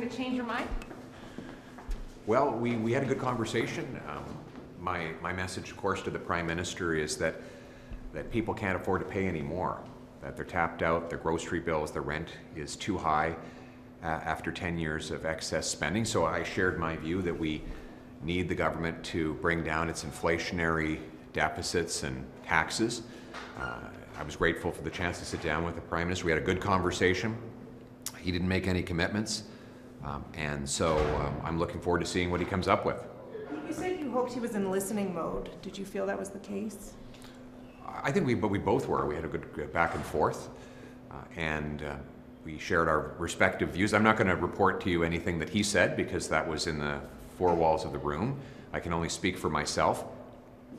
to change your mind? Well, we had a good conversation. My message, of course, to the Prime Minister is that people can't afford to pay anymore, that they're tapped out, their grocery bills, their rent is too high after 10 years of excess spending. So I shared my view that we need the government to bring down its inflationary deficits and taxes. I was grateful for the chance to sit down with the Prime Minister. We had a good conversation. He didn't make any commitments, and so I'm looking forward to seeing what he comes up with. You said you hoped he was in listening mode. Did you feel that was the case? I think we both were. We had a good back and forth, and we shared our respective views. I'm not going to report to you anything that he said because that was in the four walls of the room. I can only speak for myself,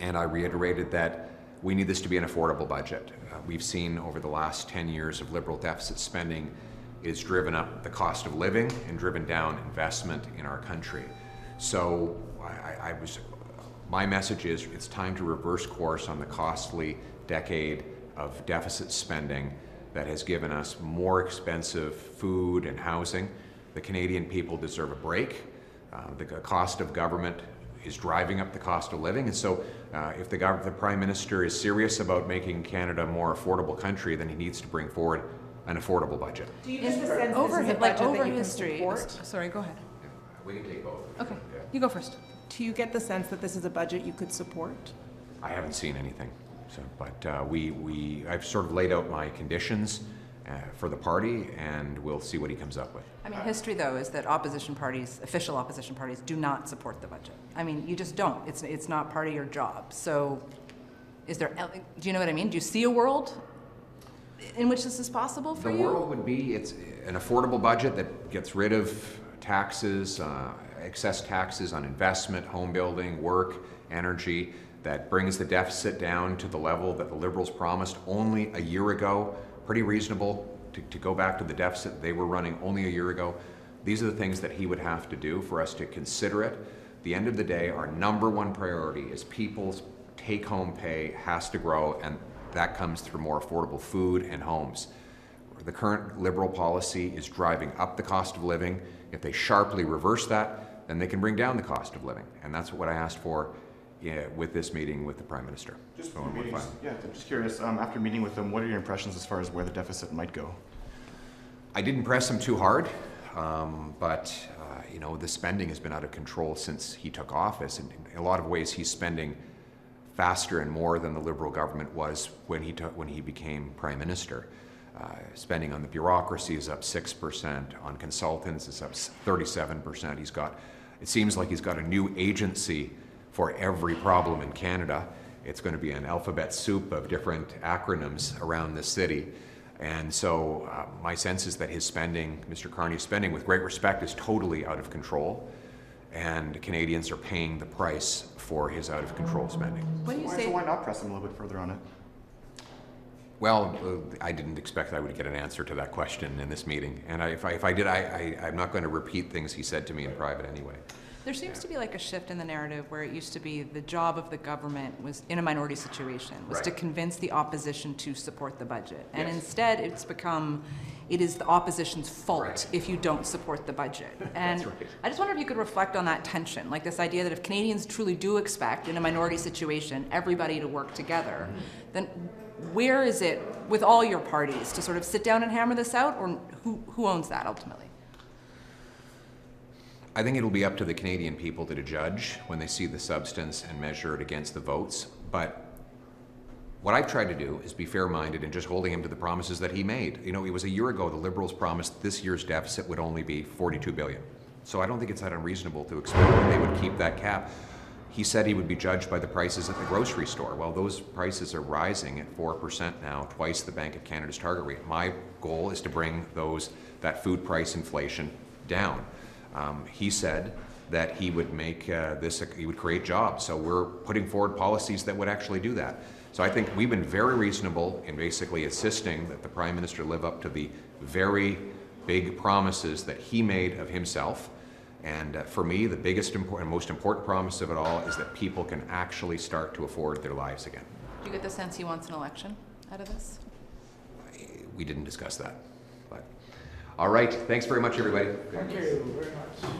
and I reiterated that we need this to be an affordable budget. We've seen over the last 10 years of Liberal deficit spending is driven up the cost of living and driven down investment in our country. So my message is it's time to reverse course on the costly decade of deficit spending that has given us more expensive food and housing. The Canadian people deserve a break. The cost of government is driving up the cost of living, and so if the Prime Minister is serious about making Canada a more affordable country, then he needs to bring forward an affordable budget. Do you get the sense this is a budget that you can support? Sorry, go ahead. We can take both. Okay, Yeah. you go first. Do you get the sense that this is a budget you could support? I haven't seen anything, so, but I've sort of laid out my conditions for the party, and we'll see what he comes up with. I mean, history, though, is that opposition parties, official opposition parties, do not support the budget. I mean, you just don't. It's not part of your job. So do you know what I mean? Do you see a world in which this is possible for you? The world would be, it's an affordable budget that gets rid of taxes, excess taxes on investment, home building, work, energy, that brings the deficit down to the level that the Liberals promised only a year ago. Pretty reasonable to go back to the deficit they were running only a year ago. These are the things that he would have to do for us to consider it. At the end of the day, our number one priority is people's take-home pay has to grow, and that comes through more affordable food and homes. The current Liberal policy is driving up the cost of living. If they sharply reverse that, then they can bring down the cost of living, and that's what I asked for with this meeting with the Prime Minister. I'm just curious, after meeting with them, what are your impressions as far as where the deficit might go? I didn't press him too hard, but the spending has been out of control since he took office, and in a lot of ways he's spending faster and more than the Liberal government was when he became Prime Minister. Spending on the bureaucracy is up 6%, on consultants is up 37%. It seems like he's got a new agency for every problem in Canada. It's going to be an alphabet soup of different acronyms around the city. And so my sense is that his spending, Mr. Carney's spending, with great respect, is totally out of control. And Canadians are paying the price for his out of control spending. What do you say? So why not press him a little bit further on it? Well, I didn't expect I would get an answer to that question in this meeting. And if I did, I'm not going to repeat things he said to me in private anyway. There seems to be like a shift in the narrative where it used to be the job of the government was, in a minority situation, was to convince the opposition to support the budget. And instead it's become, it is the opposition's fault if you don't support the budget. And I just wonder if you could reflect on that tension, like this idea that if Canadians truly do expect, in a minority situation, everybody to work together, then where is it with all your parties to sort of sit down and hammer this out, or who owns that ultimately? I think it'll be up to the Canadian people to judge when they see the substance and measure it against the votes. But what I've tried to do is be fair-minded and just holding him to the promises that he made. It was a year ago the Liberals promised this year's deficit would only be $42 billion. So I don't think it's that unreasonable to expect that they would keep that cap. He said he would be judged by the prices at the grocery store. Well, those prices are rising at 4% now, twice the Bank of Canada's target rate. My goal is to bring that food price inflation down. He said that he would make he would create jobs. So we're putting forward policies that would actually do that. So I think we've been very reasonable in basically insisting that the Prime Minister live up to the very big promises that he made of himself. And for me, the biggest and most important promise of it all is that people can actually start to afford their lives again. Do you get the sense he wants an election out of this? We didn't discuss that, but All right, thanks very much, everybody. Thank you very much.